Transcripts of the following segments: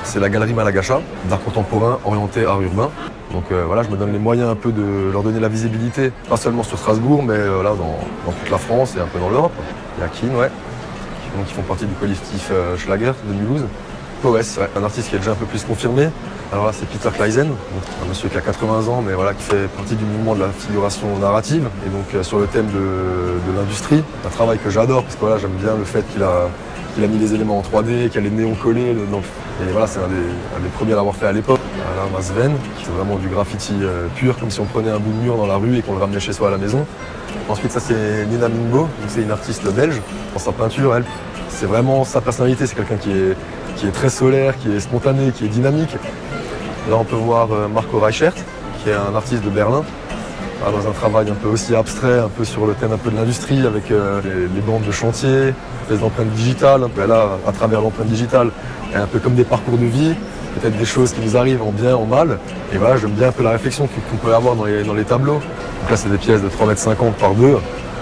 c'est la galerie Malagacha, d'art contemporain orienté art urbain. Donc voilà, je me donne les moyens un peu de leur donner la visibilité, pas seulement sur Strasbourg, mais là dans toute la France et un peu dans l'Europe. Il y a Keane, ouais, qui font partie du collectif Schlager de Mulhouse. Poes, ouais, un artiste qui est déjà un peu plus confirmé. Alors là, c'est Peter Kleisen, un monsieur qui a 80 ans, mais voilà, qui fait partie du mouvement de la figuration narrative. Et donc sur le thème de l'industrie, un travail que j'adore, parce que voilà, j'aime bien le fait qu'il a mis les éléments en 3D, qu'il y a les néons collés. Et voilà, c'est un des premiers à l'avoir fait à l'époque. Voilà, Masven, qui c'est vraiment du graffiti pur, comme si on prenait un bout de mur dans la rue et qu'on le ramenait chez soi à la maison. Ensuite, ça c'est Nina Minbo, c'est une artiste belge. Dans sa peinture, elle, c'est vraiment sa personnalité, c'est quelqu'un qui est très solaire, qui est spontané, qui est dynamique. Là, on peut voir Marco Reichert, qui est un artiste de Berlin, dans un travail un peu aussi abstrait, un peu sur le thème un peu de l'industrie, avec les bandes de chantier, les empreintes digitales. Là, à travers l'empreinte digitale, il y a un peu comme des parcours de vie, peut-être des choses qui nous arrivent en bien, en mal. Et voilà, j'aime bien un peu la réflexion qu'on peut avoir dans les tableaux. Donc là, c'est des pièces de 3,50 m par 2.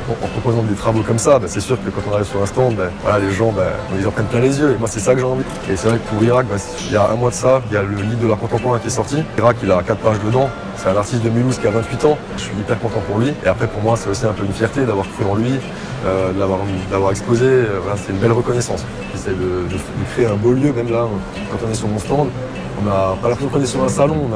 En proposant des travaux comme ça, c'est sûr que quand on arrive sur un stand, voilà, les gens ils en prennent plein les yeux. Et moi, c'est ça que j'ai envie. Et c'est vrai que pour Irak, il y a un mois de ça, il y a le livre de l'art contemporain qui est sorti. Irak, il a 4 pages dedans. C'est un artiste de Mulhouse qui a 28 ans. Je suis hyper content pour lui. Et après, pour moi, c'est aussi un peu une fierté d'avoir cru en lui, de l'avoir exposé. Voilà, c'est une belle reconnaissance. J'essaie de créer un beau lieu, même là, quand on est sur mon stand. On n'a pas l'impression qu'on est sur un salon.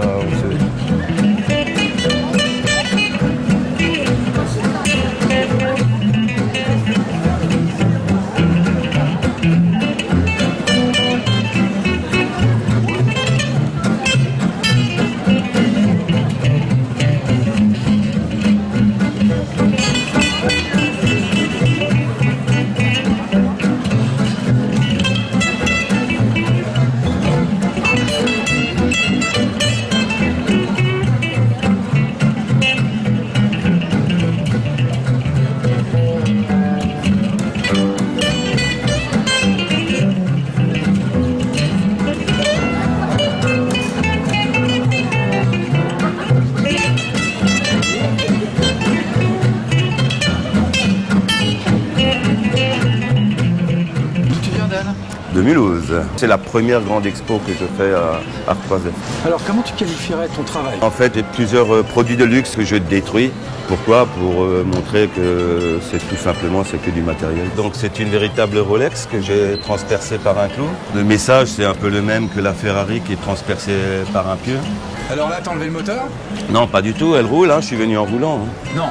De Mulhouse. C'est la première grande expo que je fais à Art 3F. Alors comment tu qualifierais ton travail? En fait, j'ai plusieurs produits de luxe que je détruis. Pourquoi? Pour montrer que c'est tout simplement c'est que du matériel. Donc c'est une véritable Rolex que j'ai transpercée par un clou. Le message c'est un peu le même que la Ferrari qui est transpercée par un pieu. Alors là, t'as enlevé le moteur? Non, pas du tout, elle roule, je suis venu en roulant. Non.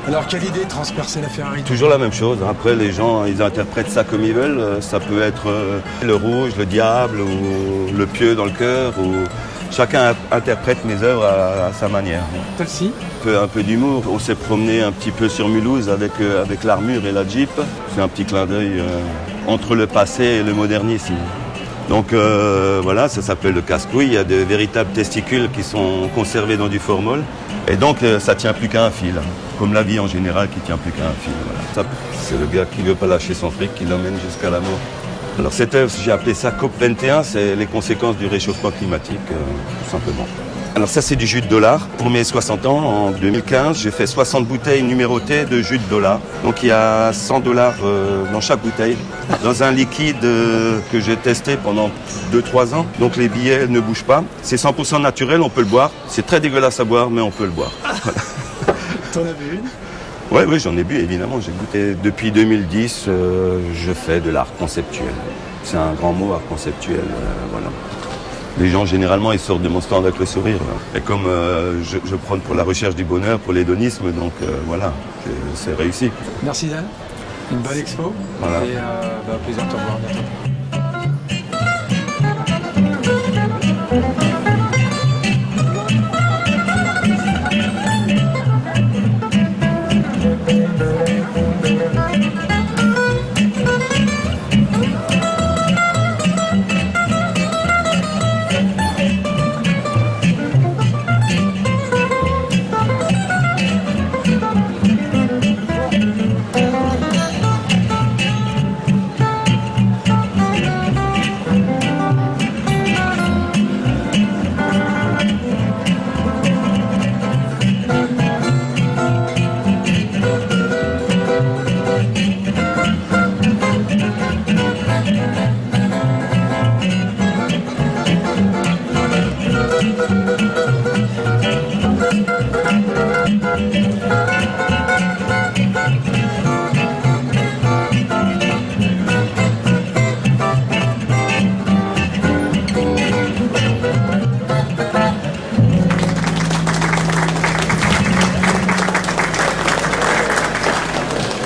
Alors quelle idée de transpercer la Ferrari? Toujours la même chose. Après, les gens, ils interprètent ça comme ils veulent. Ça peut être le rouge, le diable, ou le pieu dans le cœur. Ou... Chacun interprète mes œuvres à sa manière. Celle-ci? Un peu d'humour. On s'est promené un petit peu sur Mulhouse avec l'armure et la Jeep. C'est un petit clin d'œil entre le passé et le modernisme. Donc voilà, ça s'appelle le casse-couille. Il y a de véritables testicules qui sont conservés dans du formol. Et donc ça tient plus qu'à un fil. Comme la vie en général qui tient plus qu'à un fil. Voilà. C'est le gars qui ne veut pas lâcher son fric qui l'emmène jusqu'à la mort. Alors cette œuvre, j'ai appelé ça COP21, c'est les conséquences du réchauffement climatique, tout simplement. Alors ça c'est du jus de dollar. Pour mes 60 ans, en 2015, j'ai fait 60 bouteilles numérotées de jus de dollar. Donc il y a 100 $ dans chaque bouteille, dans un liquide que j'ai testé pendant 2-3 ans. Donc les billets ne bougent pas. C'est 100% naturel, on peut le boire. C'est très dégueulasse à boire, mais on peut le boire. Voilà. T'en as bu une? Oui, j'en ai bu, évidemment, j'ai goûté. Depuis 2010, je fais de l'art conceptuel. C'est un grand mot, art conceptuel, voilà. Les gens, généralement, ils sortent de mon stand avec le sourire. Et comme je prône pour la recherche du bonheur, pour l'hédonisme, donc voilà, c'est réussi. Merci Dan, une bonne expo. Voilà. Et plaisir de te revoir bientôt. Merci.